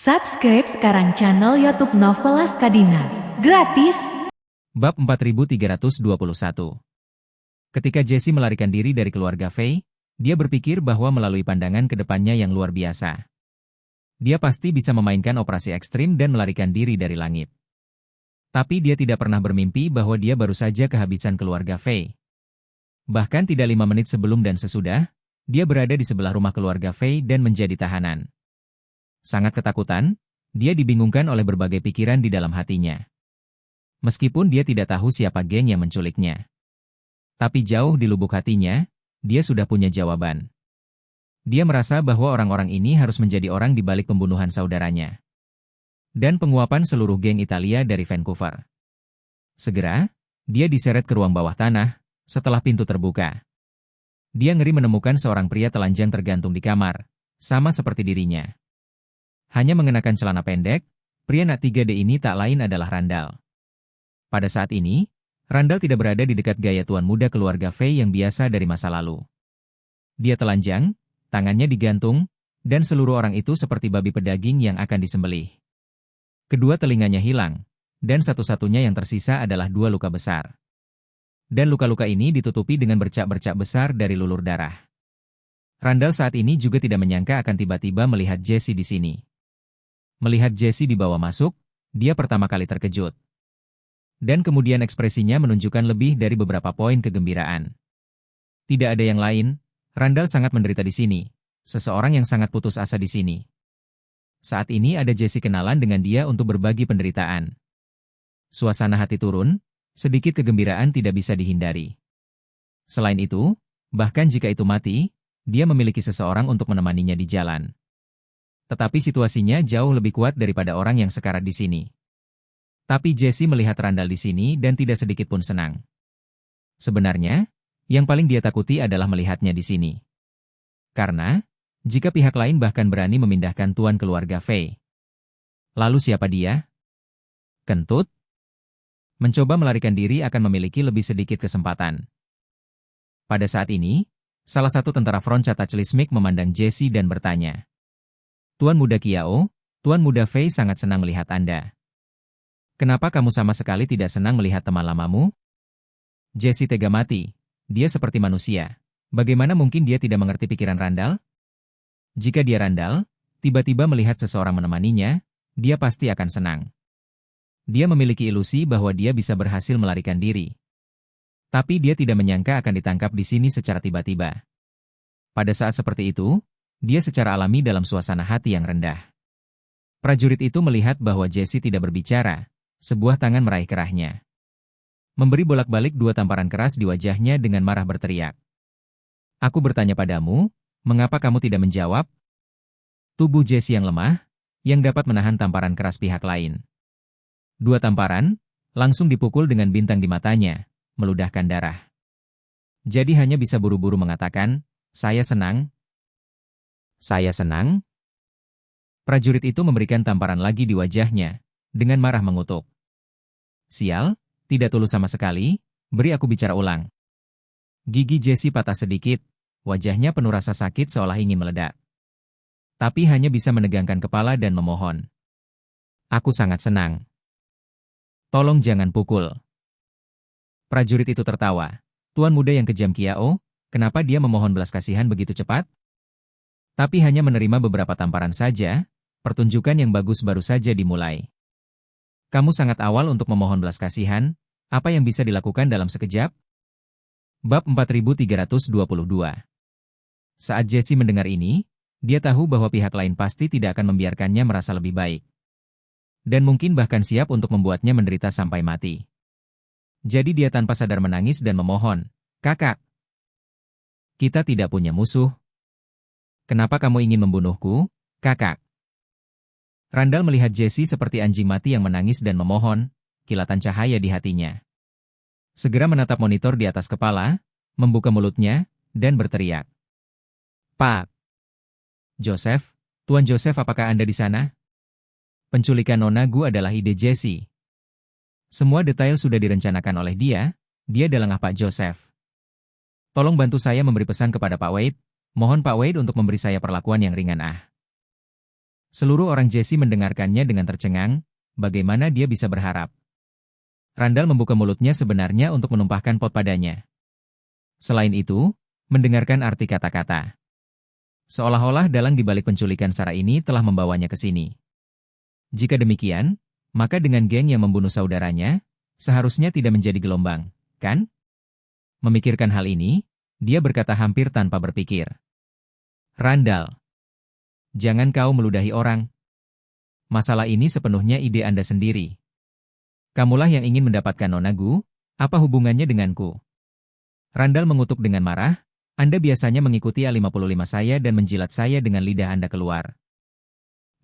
Subscribe sekarang channel YouTube Novelas Kadina. Gratis. Bab 4321. Ketika Jesse melarikan diri dari keluarga Faye, dia berpikir bahwa melalui pandangan ke depannya yang luar biasa, dia pasti bisa memainkan operasi ekstrim dan melarikan diri dari langit. Tapi dia tidak pernah bermimpi bahwa dia baru saja kehabisan keluarga Faye. Bahkan tidak 5 menit sebelum dan sesudah, dia berada di sebelah rumah keluarga Faye dan menjadi tahanan. Sangat ketakutan, dia dibingungkan oleh berbagai pikiran di dalam hatinya. Meskipun dia tidak tahu siapa geng yang menculiknya. Tapi jauh di lubuk hatinya, dia sudah punya jawaban. Dia merasa bahwa orang-orang ini harus menjadi orang di balik pembunuhan saudaranya dan penguapan seluruh geng Italia dari Vancouver. Segera, dia diseret ke ruang bawah tanah, setelah pintu terbuka. Dia ngeri menemukan seorang pria telanjang tergantung di kamar, sama seperti dirinya. Hanya mengenakan celana pendek, pria nak 3D ini tak lain adalah Randall. Pada saat ini, Randall tidak berada di dekat gaya tuan muda keluarga Faye yang biasa dari masa lalu. Dia telanjang, tangannya digantung, dan seluruh orang itu seperti babi pedaging yang akan disembelih. Kedua telinganya hilang, dan satu-satunya yang tersisa adalah 2 luka besar. Dan luka-luka ini ditutupi dengan bercak-bercak besar dari lulur darah. Randall saat ini juga tidak menyangka akan tiba-tiba melihat Jesse di sini. Melihat Jesse dibawa masuk, dia pertama kali terkejut. Dan kemudian ekspresinya menunjukkan lebih dari beberapa poin kegembiraan. Tidak ada yang lain, Randall sangat menderita di sini. Seseorang yang sangat putus asa di sini. Saat ini ada Jesse kenalan dengan dia untuk berbagi penderitaan. Suasana hati turun, sedikit kegembiraan tidak bisa dihindari. Selain itu, bahkan jika itu mati, dia memiliki seseorang untuk menemaninya di jalan. Tetapi situasinya jauh lebih kuat daripada orang yang sekarat di sini. Tapi Jesse melihat Randall di sini dan tidak sedikit pun senang. Sebenarnya, yang paling dia takuti adalah melihatnya di sini. Karena, jika pihak lain bahkan berani memindahkan tuan keluarga Faye. Lalu siapa dia? Kentut? Mencoba melarikan diri akan memiliki lebih sedikit kesempatan. Pada saat ini, salah satu tentara front Cataclysmic memandang Jesse dan bertanya, "Tuan Muda Kiao, Tuan Muda Faye sangat senang melihat Anda. Kenapa kamu sama sekali tidak senang melihat teman lamamu?" Jesse tega mati. Dia seperti manusia. Bagaimana mungkin dia tidak mengerti pikiran Randall? Jika dia Randall, tiba-tiba melihat seseorang menemaninya, dia pasti akan senang. Dia memiliki ilusi bahwa dia bisa berhasil melarikan diri. Tapi dia tidak menyangka akan ditangkap di sini secara tiba-tiba. Pada saat seperti itu, dia secara alami dalam suasana hati yang rendah. Prajurit itu melihat bahwa Jesse tidak berbicara, sebuah tangan meraih kerahnya. Memberi bolak-balik 2 tamparan keras di wajahnya dengan marah berteriak. "Aku bertanya padamu, mengapa kamu tidak menjawab?" Tubuh Jesse yang lemah, yang dapat menahan tamparan keras pihak lain. 2 tamparan, langsung dipukul dengan bintang di matanya, meludahkan darah. Jadi hanya bisa buru-buru mengatakan, "Saya senang." "Saya senang?" Prajurit itu memberikan tamparan lagi di wajahnya, dengan marah mengutuk. "Sial, tidak tulus sama sekali, beri aku bicara ulang." Gigi Jesse patah sedikit, wajahnya penuh rasa sakit seolah ingin meledak. Tapi hanya bisa menegangkan kepala dan memohon. "Aku sangat senang. Tolong jangan pukul." Prajurit itu tertawa. Tuan muda yang kejam Kiao, kenapa dia memohon belas kasihan begitu cepat? Tapi hanya menerima beberapa tamparan saja, pertunjukan yang bagus baru saja dimulai. "Kamu sangat awal untuk memohon belas kasihan, apa yang bisa dilakukan dalam sekejap?" Bab 4322. Saat Jesse mendengar ini, dia tahu bahwa pihak lain pasti tidak akan membiarkannya merasa lebih baik. Dan mungkin bahkan siap untuk membuatnya menderita sampai mati. Jadi dia tanpa sadar menangis dan memohon, "Kakak, kita tidak punya musuh. Kenapa kamu ingin membunuhku, kakak?" Randall melihat Jesse seperti anjing mati yang menangis dan memohon, kilatan cahaya di hatinya. Segera menatap monitor di atas kepala, membuka mulutnya, dan berteriak, "Pak! Joseph, Tuan Joseph, apakah Anda di sana?" Penculikan Nona Gu adalah ide Jesse. Semua detail sudah direncanakan oleh dia adalah Pak Joseph. "Tolong bantu saya memberi pesan kepada Pak Wade, mohon Pak Wade untuk memberi saya perlakuan yang ringan." Seluruh orang Jesse mendengarkannya dengan tercengang, bagaimana dia bisa berharap. Randall membuka mulutnya sebenarnya untuk menumpahkan pot padanya. Selain itu, mendengarkan arti kata-kata. Seolah-olah dalang di balik penculikan Sarah ini telah membawanya ke sini. Jika demikian, maka dengan geng yang membunuh saudaranya, seharusnya tidak menjadi gelombang, kan? Memikirkan hal ini, dia berkata hampir tanpa berpikir. Randall, jangan kau meludahi orang. Masalah ini sepenuhnya ide Anda sendiri. Kamulah yang ingin mendapatkan Nona Gu, apa hubungannya denganku? Randall mengutuk dengan marah, Anda biasanya mengikuti A55 saya dan menjilat saya dengan lidah Anda keluar.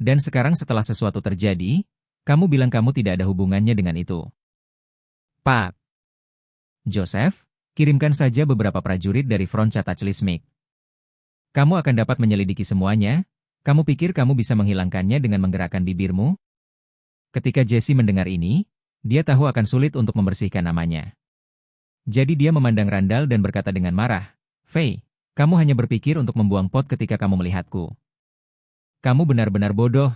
Dan sekarang setelah sesuatu terjadi, kamu bilang kamu tidak ada hubungannya dengan itu. Pak Joseph, kirimkan saja beberapa prajurit dari Front Cataclysmic. Kamu akan dapat menyelidiki semuanya. Kamu pikir kamu bisa menghilangkannya dengan menggerakkan bibirmu? Ketika Jesse mendengar ini, dia tahu akan sulit untuk membersihkan namanya. Jadi dia memandang Randall dan berkata dengan marah, Faye, kamu hanya berpikir untuk membuang pot ketika kamu melihatku. Kamu benar-benar bodoh.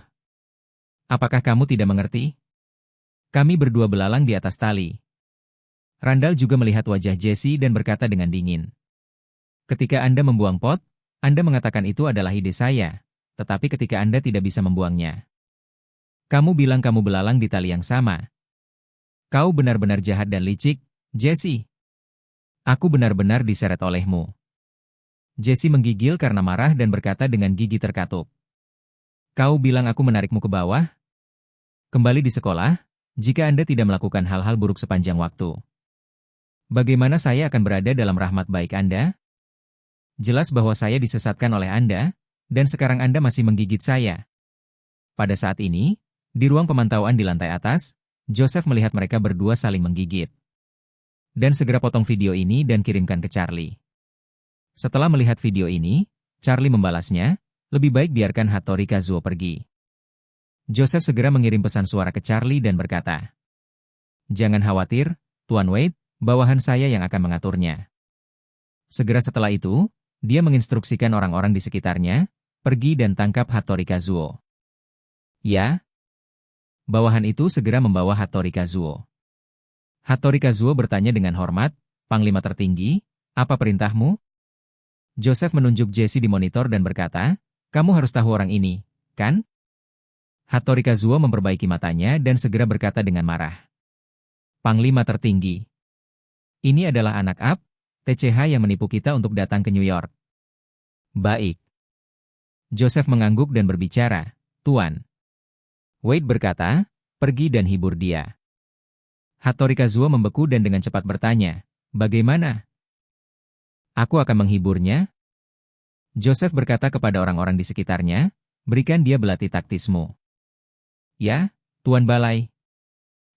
Apakah kamu tidak mengerti? Kami berdua belalang di atas tali. Randall juga melihat wajah Jesse dan berkata dengan dingin. Ketika Anda membuang pot, Anda mengatakan itu adalah ide saya, tetapi ketika Anda tidak bisa membuangnya. Kamu bilang kamu belalang di tali yang sama. Kau benar-benar jahat dan licik, Jesse. Aku benar-benar diseret olehmu. Jesse menggigil karena marah dan berkata dengan gigi terkatup. Kau bilang aku menarikmu ke bawah? Kembali di sekolah, jika Anda tidak melakukan hal-hal buruk sepanjang waktu. Bagaimana saya akan berada dalam rahmat baik Anda? Jelas bahwa saya disesatkan oleh Anda, dan sekarang Anda masih menggigit saya. Pada saat ini, di ruang pemantauan di lantai atas, Joseph melihat mereka berdua saling menggigit. Dan segera potong video ini dan kirimkan ke Charlie. Setelah melihat video ini, Charlie membalasnya, lebih baik biarkan Hattori Kazuo pergi. Joseph segera mengirim pesan suara ke Charlie dan berkata, Jangan khawatir, Tuan Wade, bawahan saya yang akan mengaturnya. Segera setelah itu, dia menginstruksikan orang-orang di sekitarnya, pergi dan tangkap Hattori Kazuo. Ya? Bawahan itu segera membawa Hattori Kazuo. Hattori Kazuo bertanya dengan hormat, Panglima tertinggi, apa perintahmu? Joseph menunjuk Jesse di monitor dan berkata, kamu harus tahu orang ini, kan? Hattori Kazuo memperbaiki matanya dan segera berkata dengan marah. Panglima tertinggi. Ini adalah anak Ab, TCH yang menipu kita untuk datang ke New York. Baik. Joseph mengangguk dan berbicara, Tuan. Wade berkata, pergi dan hibur dia. Hattori Kazuo membeku dan dengan cepat bertanya, bagaimana? Aku akan menghiburnya? Joseph berkata kepada orang-orang di sekitarnya, berikan dia belati taktismu. Ya, Tuan Balai.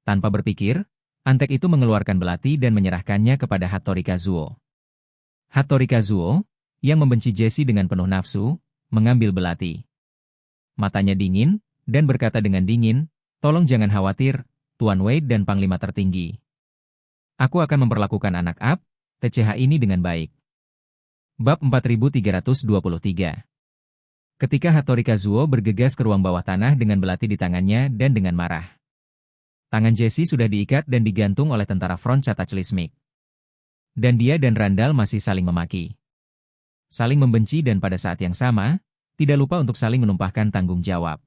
Tanpa berpikir, antek itu mengeluarkan belati dan menyerahkannya kepada Hattori Kazuo. Hattori Kazuo, yang membenci Jesse dengan penuh nafsu, mengambil belati. Matanya dingin, dan berkata dengan dingin, tolong jangan khawatir, Tuan Wade dan Panglima tertinggi. Aku akan memperlakukan anak Ab, TCH ini dengan baik. Bab 4323. Ketika Hattori Kazuo bergegas ke ruang bawah tanah dengan belati di tangannya dan dengan marah. Tangan Jesse sudah diikat dan digantung oleh tentara Front Cataclysmic. Dan dia dan Randall masih saling memaki. Saling membenci dan pada saat yang sama, tidak lupa untuk saling menumpahkan tanggung jawab.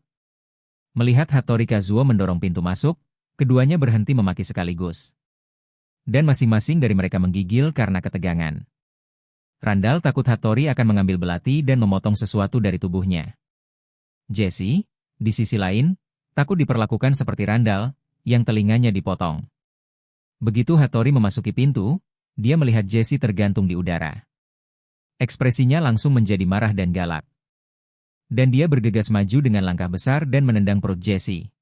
Melihat Hattori Kazuo mendorong pintu masuk, keduanya berhenti memaki sekaligus. Dan masing-masing dari mereka menggigil karena ketegangan. Randall takut Hattori akan mengambil belati dan memotong sesuatu dari tubuhnya. Jesse, di sisi lain, takut diperlakukan seperti Randall, yang telinganya dipotong. Begitu Hattori memasuki pintu, dia melihat Jesse tergantung di udara. Ekspresinya langsung menjadi marah dan galak. Dan dia bergegas maju dengan langkah besar dan menendang perut Jesse.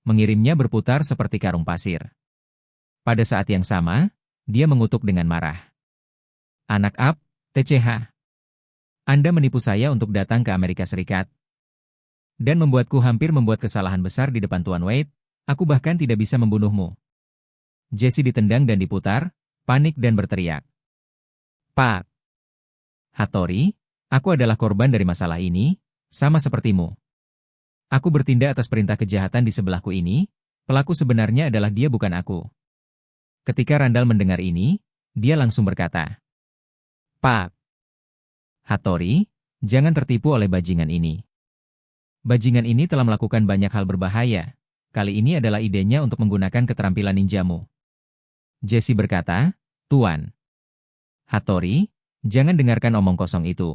Mengirimnya berputar seperti karung pasir. Pada saat yang sama, dia mengutuk dengan marah. Anak Ab, TCH. Anda menipu saya untuk datang ke Amerika Serikat. Dan membuatku hampir membuat kesalahan besar di depan Tuan Wade, aku bahkan tidak bisa membunuhmu. Jesse ditendang dan diputar, panik dan berteriak. Pak Hattori, aku adalah korban dari masalah ini, sama sepertimu. Aku bertindak atas perintah kejahatan di sebelahku ini, pelaku sebenarnya adalah dia bukan aku. Ketika Randall mendengar ini, dia langsung berkata, Pak Hattori, jangan tertipu oleh bajingan ini. Bajingan ini telah melakukan banyak hal berbahaya. Kali ini adalah idenya untuk menggunakan keterampilan ninjamu. Jesse berkata, Tuan Hattori, jangan dengarkan omong kosong itu.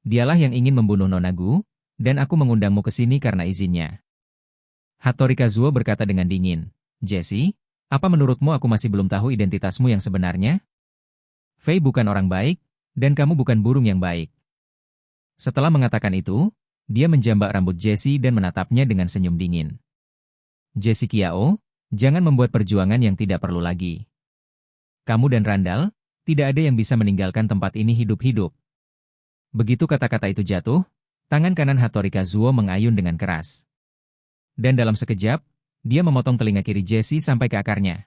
Dialah yang ingin membunuh Nonagu, dan aku mengundangmu ke sini karena izinnya. Hattori Kazuo berkata dengan dingin, Jesse, apa menurutmu aku masih belum tahu identitasmu yang sebenarnya? Fei bukan orang baik, dan kamu bukan burung yang baik. Setelah mengatakan itu, dia menjambak rambut Jesse dan menatapnya dengan senyum dingin. Jesse Kiao, jangan membuat perjuangan yang tidak perlu lagi. Kamu dan Randall, tidak ada yang bisa meninggalkan tempat ini hidup-hidup. Begitu kata-kata itu jatuh, tangan kanan Hattori Kazuo mengayun dengan keras. Dan dalam sekejap, dia memotong telinga kiri Jesse sampai ke akarnya.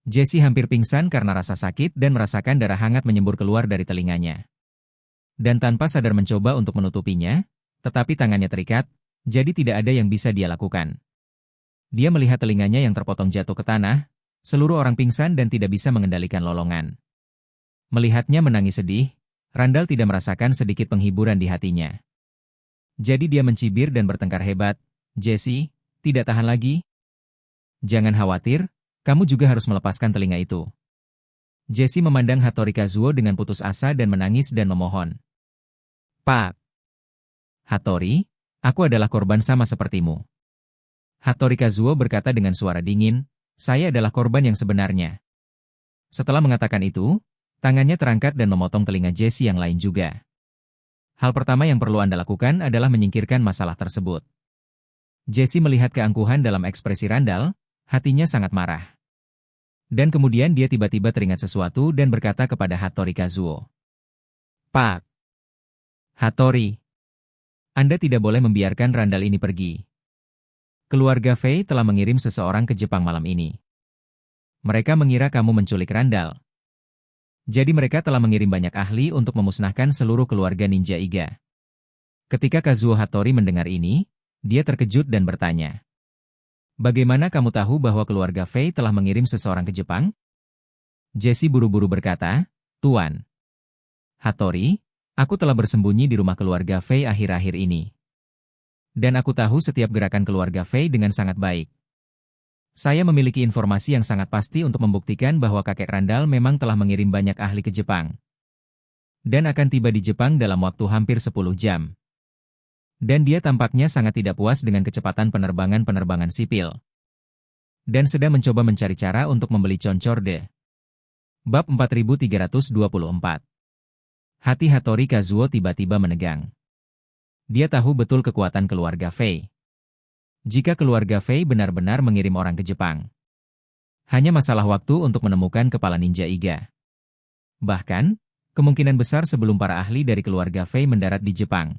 Jesse hampir pingsan karena rasa sakit dan merasakan darah hangat menyembur keluar dari telinganya. Dan tanpa sadar mencoba untuk menutupinya, tetapi tangannya terikat, jadi tidak ada yang bisa dia lakukan. Dia melihat telinganya yang terpotong jatuh ke tanah, seluruh orang pingsan dan tidak bisa mengendalikan lolongan. Melihatnya menangis sedih, Randall tidak merasakan sedikit penghiburan di hatinya. Jadi dia mencibir dan bertengkar hebat, Jesse, tidak tahan lagi? Jangan khawatir, kamu juga harus melepaskan telinga itu. Jesse memandang Hattori Kazuo dengan putus asa dan menangis dan memohon. Pak Hattori, aku adalah korban sama sepertimu. Hattori Kazuo berkata dengan suara dingin, saya adalah korban yang sebenarnya. Setelah mengatakan itu, tangannya terangkat dan memotong telinga Jesse yang lain juga. Hal pertama yang perlu Anda lakukan adalah menyingkirkan masalah tersebut. Jesse melihat keangkuhan dalam ekspresi Randall, hatinya sangat marah. Dan kemudian dia tiba-tiba teringat sesuatu dan berkata kepada Hattori Kazuo. Pak Hattori, Anda tidak boleh membiarkan Randall ini pergi. Keluarga Fei telah mengirim seseorang ke Jepang malam ini. Mereka mengira kamu menculik Randall. Jadi mereka telah mengirim banyak ahli untuk memusnahkan seluruh keluarga ninja Iga. Ketika Kazuo Hattori mendengar ini, dia terkejut dan bertanya. Bagaimana kamu tahu bahwa keluarga Fei telah mengirim seseorang ke Jepang? Jesse buru-buru berkata, Tuan Hattori, aku telah bersembunyi di rumah keluarga Fei akhir-akhir ini. Dan aku tahu setiap gerakan keluarga Fei dengan sangat baik. Saya memiliki informasi yang sangat pasti untuk membuktikan bahwa kakek Randall memang telah mengirim banyak ahli ke Jepang. Dan akan tiba di Jepang dalam waktu hampir 10 jam. Dan dia tampaknya sangat tidak puas dengan kecepatan penerbangan sipil. Dan sedang mencoba mencari cara untuk membeli Concorde. Bab 4324. Hati Hattori Kazuo tiba-tiba menegang. Dia tahu betul kekuatan keluarga Fei. Jika keluarga Fei benar-benar mengirim orang ke Jepang, hanya masalah waktu untuk menemukan kepala ninja Iga. Bahkan, kemungkinan besar sebelum para ahli dari keluarga Fei mendarat di Jepang.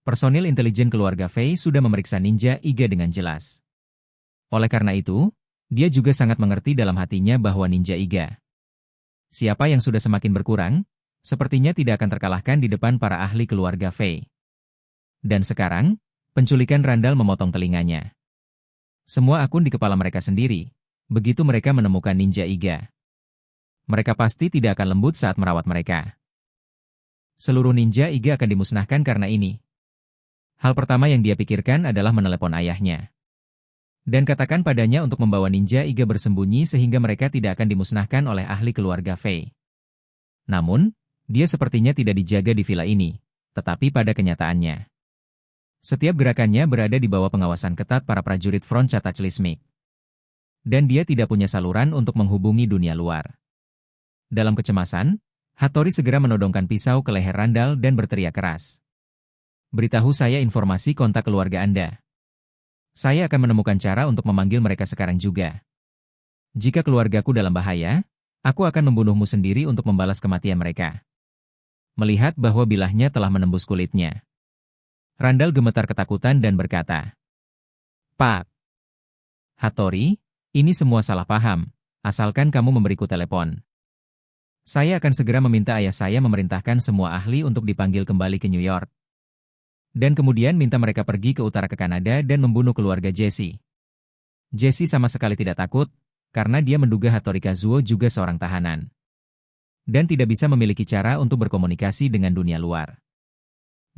Personil intelijen keluarga Fei sudah memeriksa ninja Iga dengan jelas. Oleh karena itu, dia juga sangat mengerti dalam hatinya bahwa ninja Iga, siapa yang sudah semakin berkurang, sepertinya tidak akan terkalahkan di depan para ahli keluarga Fei. Dan sekarang, penculikan Randall memotong telinganya. Semua akun di kepala mereka sendiri, begitu mereka menemukan ninja Iga. Mereka pasti tidak akan lembut saat merawat mereka. Seluruh ninja Iga akan dimusnahkan karena ini. Hal pertama yang dia pikirkan adalah menelepon ayahnya. Dan katakan padanya untuk membawa ninja Iga bersembunyi sehingga mereka tidak akan dimusnahkan oleh ahli keluarga Fei. Namun, dia sepertinya tidak dijaga di villa ini, tetapi pada kenyataannya, setiap gerakannya berada di bawah pengawasan ketat para prajurit Front Cataclysmic. Dan dia tidak punya saluran untuk menghubungi dunia luar. Dalam kecemasan, Hattori segera menodongkan pisau ke leher Randall dan berteriak keras. Beritahu saya informasi kontak keluarga Anda. Saya akan menemukan cara untuk memanggil mereka sekarang juga. Jika keluargaku dalam bahaya, aku akan membunuhmu sendiri untuk membalas kematian mereka. Melihat bahwa bilahnya telah menembus kulitnya, Randall gemetar ketakutan dan berkata, Pak Hattori, ini semua salah paham, asalkan kamu memberiku telepon. Saya akan segera meminta ayah saya memerintahkan semua ahli untuk dipanggil kembali ke New York. Dan kemudian minta mereka pergi ke utara ke Kanada dan membunuh keluarga Jesse. Jesse sama sekali tidak takut, karena dia menduga Hattori Kazuo juga seorang tahanan. Dan tidak bisa memiliki cara untuk berkomunikasi dengan dunia luar.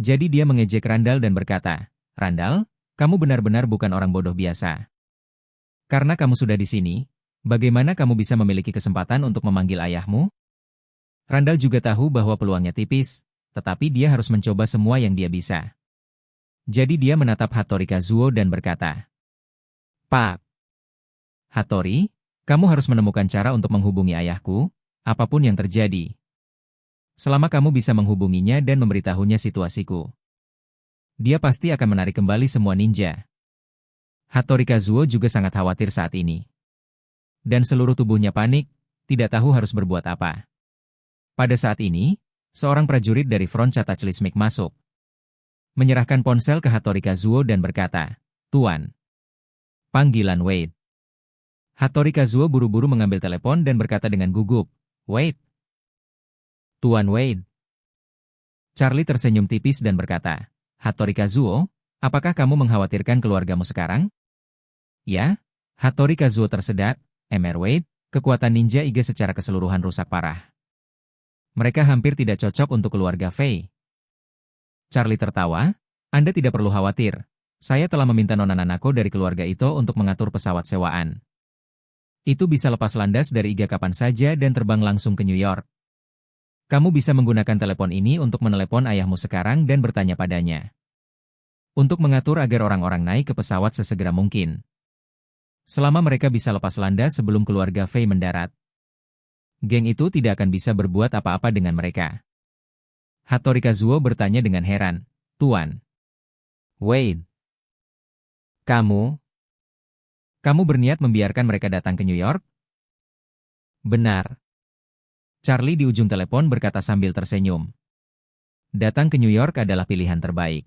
Jadi dia mengejek Randall dan berkata, "Randall, kamu benar-benar bukan orang bodoh biasa. Karena kamu sudah di sini, bagaimana kamu bisa memiliki kesempatan untuk memanggil ayahmu?" Randall juga tahu bahwa peluangnya tipis, tetapi dia harus mencoba semua yang dia bisa. Jadi dia menatap Hattori Kazuo dan berkata, "Pak, Hattori, kamu harus menemukan cara untuk menghubungi ayahku, apapun yang terjadi. Selama kamu bisa menghubunginya dan memberitahunya situasiku, dia pasti akan menarik kembali semua ninja." Hattori Kazuo juga sangat khawatir saat ini. Dan seluruh tubuhnya panik, tidak tahu harus berbuat apa. Pada saat ini, seorang prajurit dari Front Cataclysmic masuk. Menyerahkan ponsel ke Hattori Kazuo dan berkata, "Tuan." Panggilan Wade. Hattori Kazuo buru-buru mengambil telepon dan berkata dengan gugup, "Wade." "Tuan Wade." Charlie tersenyum tipis dan berkata, "Hattori Kazuo, apakah kamu mengkhawatirkan keluargamu sekarang?" "Ya." Hattori Kazuo tersedak, "Mr. Wade, kekuatan ninja Iga secara keseluruhan rusak parah. Mereka hampir tidak cocok untuk keluarga Fei." Charlie tertawa, "Anda tidak perlu khawatir. Saya telah meminta Nona Nanako dari keluarga itu untuk mengatur pesawat sewaan. Itu bisa lepas landas dari Iga kapan saja dan terbang langsung ke New York. Kamu bisa menggunakan telepon ini untuk menelepon ayahmu sekarang dan bertanya padanya. Untuk mengatur agar orang-orang naik ke pesawat sesegera mungkin. Selama mereka bisa lepas landas sebelum keluarga Fei mendarat. Geng itu tidak akan bisa berbuat apa-apa dengan mereka." Hattori Kazuo bertanya dengan heran, "Tuan Wade, kamu berniat membiarkan mereka datang ke New York?" "Benar." Charlie di ujung telepon berkata sambil tersenyum. "Datang ke New York adalah pilihan terbaik."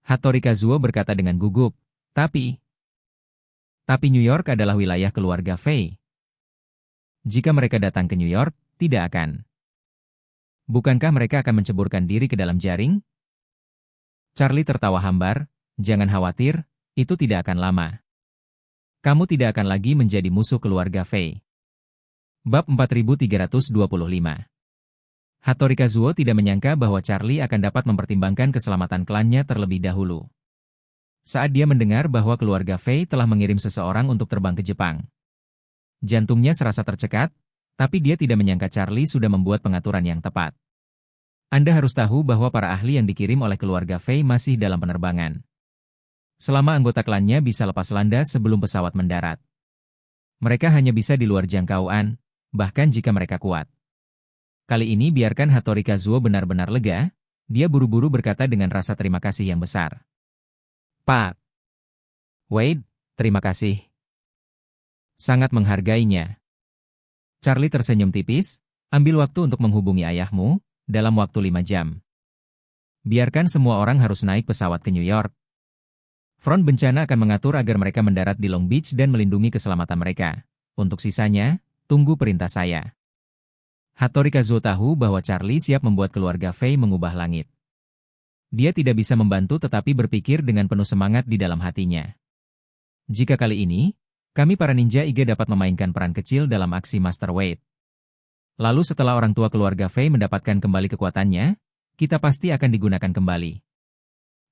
Hattori Kazuo berkata dengan gugup, Tapi New York adalah wilayah keluarga Fei. Jika mereka datang ke New York, tidak akan. Bukankah mereka akan menceburkan diri ke dalam jaring?" Charlie tertawa hambar, "Jangan khawatir, itu tidak akan lama. Kamu tidak akan lagi menjadi musuh keluarga Fei." Bab 4325. Hattori Kazuo tidak menyangka bahwa Charlie akan dapat mempertimbangkan keselamatan klannya terlebih dahulu. Saat dia mendengar bahwa keluarga Fei telah mengirim seseorang untuk terbang ke Jepang, jantungnya serasa tercekat, tapi dia tidak menyangka Charlie sudah membuat pengaturan yang tepat. Anda harus tahu bahwa para ahli yang dikirim oleh keluarga Fei masih dalam penerbangan. Selama anggota klannya bisa lepas landas sebelum pesawat mendarat. Mereka hanya bisa di luar jangkauan, bahkan jika mereka kuat. Kali ini biarkan Hattori Kazuo benar-benar lega, dia buru-buru berkata dengan rasa terima kasih yang besar. "Pak Wade, terima kasih. Sangat menghargainya." Charlie tersenyum tipis, "Ambil waktu untuk menghubungi ayahmu, dalam waktu 5 jam. Biarkan semua orang harus naik pesawat ke New York. Front bencana akan mengatur agar mereka mendarat di Long Beach dan melindungi keselamatan mereka. Untuk sisanya, tunggu perintah saya." Hattori Kazuo tahu bahwa Charlie siap membuat keluarga Fei mengubah langit. Dia tidak bisa membantu tetapi berpikir dengan penuh semangat di dalam hatinya. "Jika kali ini, kami para ninja Iga dapat memainkan peran kecil dalam aksi Master Wade. Lalu setelah orang tua keluarga Fei mendapatkan kembali kekuatannya, kita pasti akan digunakan kembali.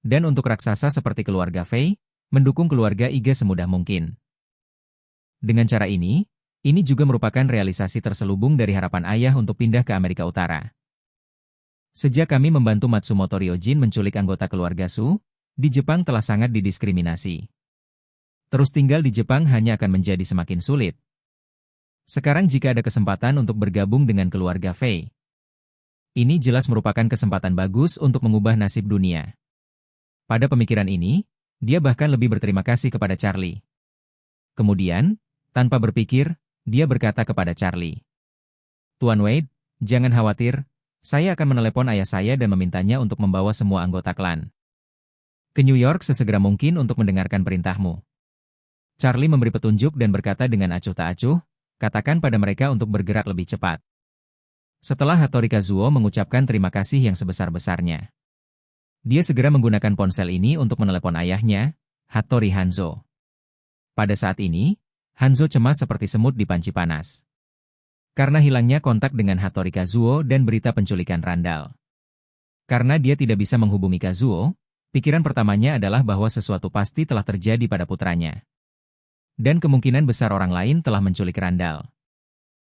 Dan untuk raksasa seperti keluarga Fei, mendukung keluarga Iga semudah mungkin." Dengan cara ini juga merupakan realisasi terselubung dari harapan ayah untuk pindah ke Amerika Utara. Sejak kami membantu Matsumoto Ryojin menculik anggota keluarga Su, di Jepang telah sangat didiskriminasi. Terus tinggal di Jepang hanya akan menjadi semakin sulit. Sekarang jika ada kesempatan untuk bergabung dengan keluarga Fei, ini jelas merupakan kesempatan bagus untuk mengubah nasib dunia. Pada pemikiran ini, dia bahkan lebih berterima kasih kepada Charlie. Kemudian, tanpa berpikir, dia berkata kepada Charlie, "Tuan Wade, jangan khawatir, saya akan menelepon ayah saya dan memintanya untuk membawa semua anggota klan ke New York sesegera mungkin untuk mendengarkan perintahmu." Charlie memberi petunjuk dan berkata dengan acuh tak acuh, "Katakan pada mereka untuk bergerak lebih cepat." Setelah Hattori Kazuo mengucapkan terima kasih yang sebesar-besarnya, Dia segera menggunakan ponsel ini untuk menelepon ayahnya, Hattori Hanzo. Pada saat ini, Hanzo cemas seperti semut di panci panas. Karena hilangnya kontak dengan Hattori Kazuo dan berita penculikan Randall. Karena dia tidak bisa menghubungi Kazuo, pikiran pertamanya adalah bahwa sesuatu pasti telah terjadi pada putranya. Dan kemungkinan besar orang lain telah menculik Randall.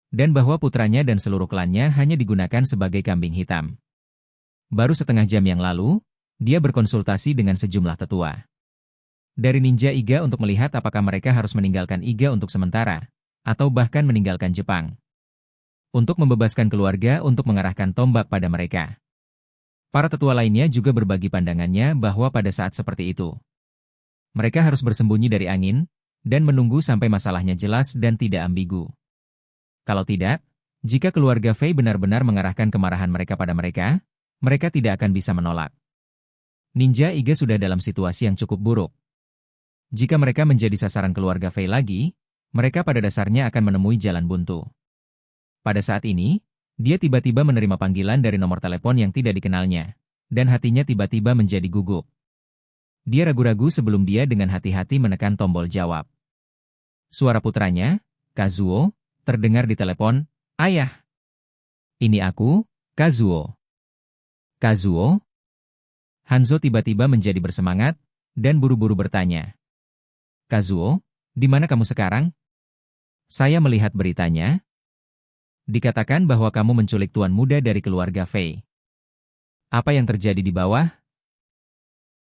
Dan bahwa putranya dan seluruh klannya hanya digunakan sebagai kambing hitam. Baru setengah jam yang lalu, dia berkonsultasi dengan sejumlah tetua dari Ninja Iga untuk melihat apakah mereka harus meninggalkan Iga untuk sementara, atau bahkan meninggalkan Jepang. Untuk membebaskan keluarga untuk mengarahkan tombak pada mereka. Para tetua lainnya juga berbagi pandangannya bahwa pada saat seperti itu, mereka harus bersembunyi dari angin, dan menunggu sampai masalahnya jelas dan tidak ambigu. Kalau tidak, jika keluarga Fei benar-benar mengarahkan kemarahan mereka pada mereka, mereka tidak akan bisa menolak. Ninja Iga sudah dalam situasi yang cukup buruk. Jika mereka menjadi sasaran keluarga Fei lagi, mereka pada dasarnya akan menemui jalan buntu. Pada saat ini, dia tiba-tiba menerima panggilan dari nomor telepon yang tidak dikenalnya, dan hatinya tiba-tiba menjadi gugup. Dia ragu-ragu sebelum dia dengan hati-hati menekan tombol jawab. Suara putranya, Kazuo, terdengar di telepon, "Ayah, ini aku, Kazuo." "Kazuo?" Hanzo tiba-tiba menjadi bersemangat, dan buru-buru bertanya. "Kazuo, di mana kamu sekarang?" "Saya melihat beritanya. Dikatakan bahwa kamu menculik tuan muda dari keluarga Fei. Apa yang terjadi di bawah?"